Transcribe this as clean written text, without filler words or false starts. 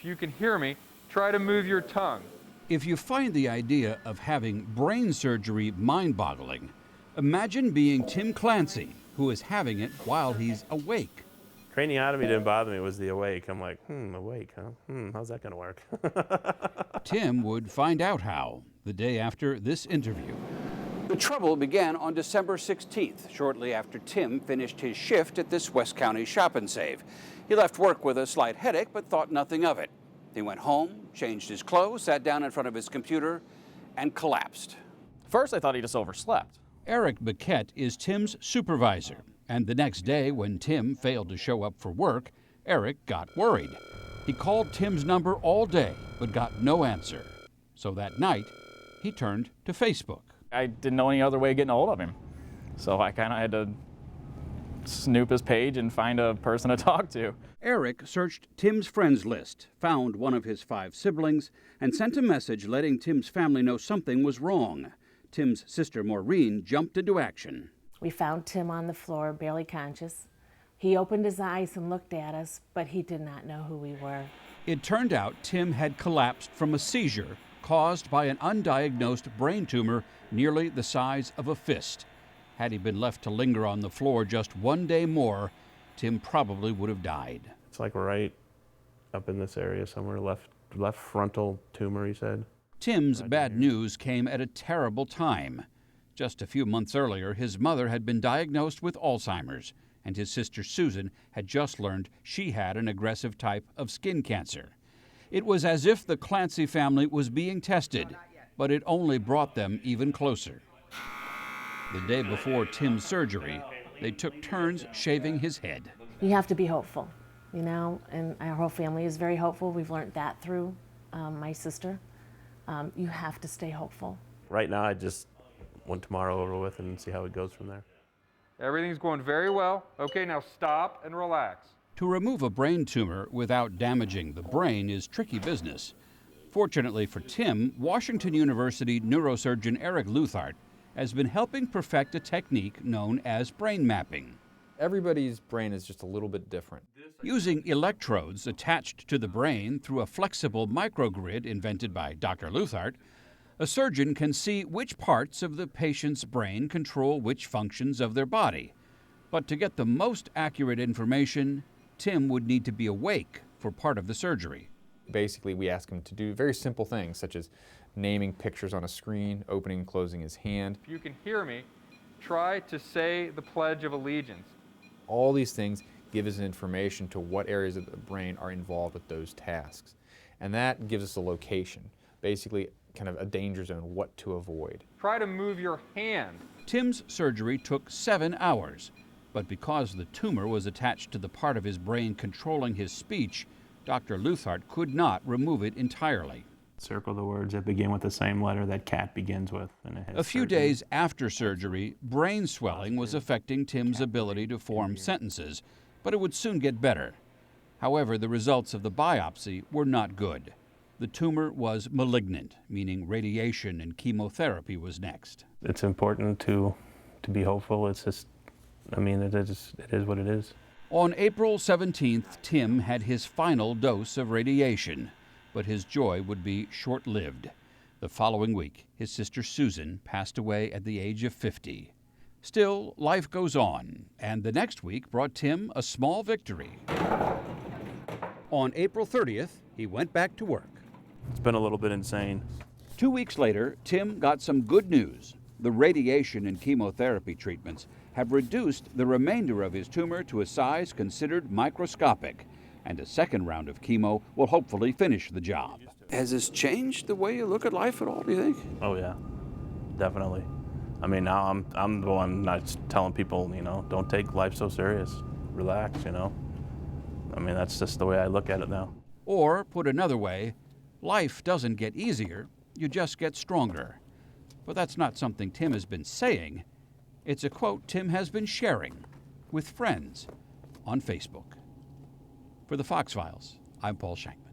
you can hear me, try to move your tongue. If you find the idea of having brain surgery mind-boggling, imagine being Tim Clancy, who is having it while he's awake. Craniotomy didn't bother me, it was the awake. I'm like, awake, huh? How's that gonna work? Tim would find out how the day after this interview. The trouble began on December 16th, shortly after Tim finished his shift at this West County Shop and Save. He left work with a slight headache, but thought nothing of it. He went home, changed his clothes, sat down in front of his computer, and collapsed. First, I thought he just overslept. Eric Biquette is Tim's supervisor, and the next day, when Tim failed to show up for work, Eric got worried. He called Tim's number all day, but got no answer. So that night, he turned to Facebook. I didn't know any other way of getting a hold of him. So I kind of had to snoop his page and find a person to talk to. Eric searched Tim's friends list, found one of his 5 siblings, and sent a message letting Tim's family know something was wrong. Tim's sister Maureen jumped into action. We found Tim on the floor, barely conscious. He opened his eyes and looked at us, but he did not know who we were. It turned out Tim had collapsed from a seizure caused by an undiagnosed brain tumor nearly the size of a fist. Had he been left to linger on the floor just one day more, Tim probably would have died. It's like right up in this area somewhere, left frontal tumor, he said. Tim's bad news came at a terrible time. Just a few months earlier, his mother had been diagnosed with Alzheimer's, and his sister Susan had just learned she had an aggressive type of skin cancer. It was as if the Clancy family was being tested, but it only brought them even closer. The day before Tim's surgery, they took turns shaving his head. You have to be hopeful, you know, and our whole family is very hopeful. We've learned that through my sister. You have to stay hopeful. Right now, I just want tomorrow over with and see how it goes from there. Everything's going very well. Okay, now stop and relax. To remove a brain tumor without damaging the brain is tricky business. Fortunately for Tim, Washington University neurosurgeon Eric Luthart has been helping perfect a technique known as brain mapping. Everybody's brain is just a little bit different. Using electrodes attached to the brain through a flexible microgrid invented by Dr. Luthart, a surgeon can see which parts of the patient's brain control which functions of their body. But to get the most accurate information, Tim would need to be awake for part of the surgery. Basically, we ask him to do very simple things, such as naming pictures on a screen, opening and closing his hand. If you can hear me, try to say the Pledge of Allegiance. All these things give us information to what areas of the brain are involved with those tasks. And that gives us a location, basically kind of a danger zone, what to avoid. Try to move your hand. Tim's surgery took 7 hours, but because the tumor was attached to the part of his brain controlling his speech, Dr. Luthart could not remove it entirely. Circle the words that begin with the same letter that cat begins with. And a few days after surgery, brain swelling was affecting Tim's ability to form sentences, but it would soon get better. However, the results of the biopsy were not good. The tumor was malignant, meaning radiation and chemotherapy was next. It's important to be hopeful. It's just, I mean, it is what it is. On April 17th, Tim had his final dose of radiation, but his joy would be short-lived. The following week, his sister Susan passed away at the age of 50. Still, life goes on, and the next week brought Tim a small victory. On April 30th, he went back to work. It's been a little bit insane. 2 weeks later, Tim got some good news. The radiation and chemotherapy treatments have reduced the remainder of his tumor to a size considered microscopic, and a second round of chemo will hopefully finish the job. Has this changed the way you look at life at all, do you think? Oh yeah, definitely. I mean, now I'm the one not telling people, you know, don't take life so serious. Relax, you know. I mean, that's just the way I look at it now. Or, put another way, life doesn't get easier, you just get stronger. But that's not something Tim has been saying. It's a quote Tim has been sharing with friends on Facebook. For the Fox Files, I'm Paul Shankman.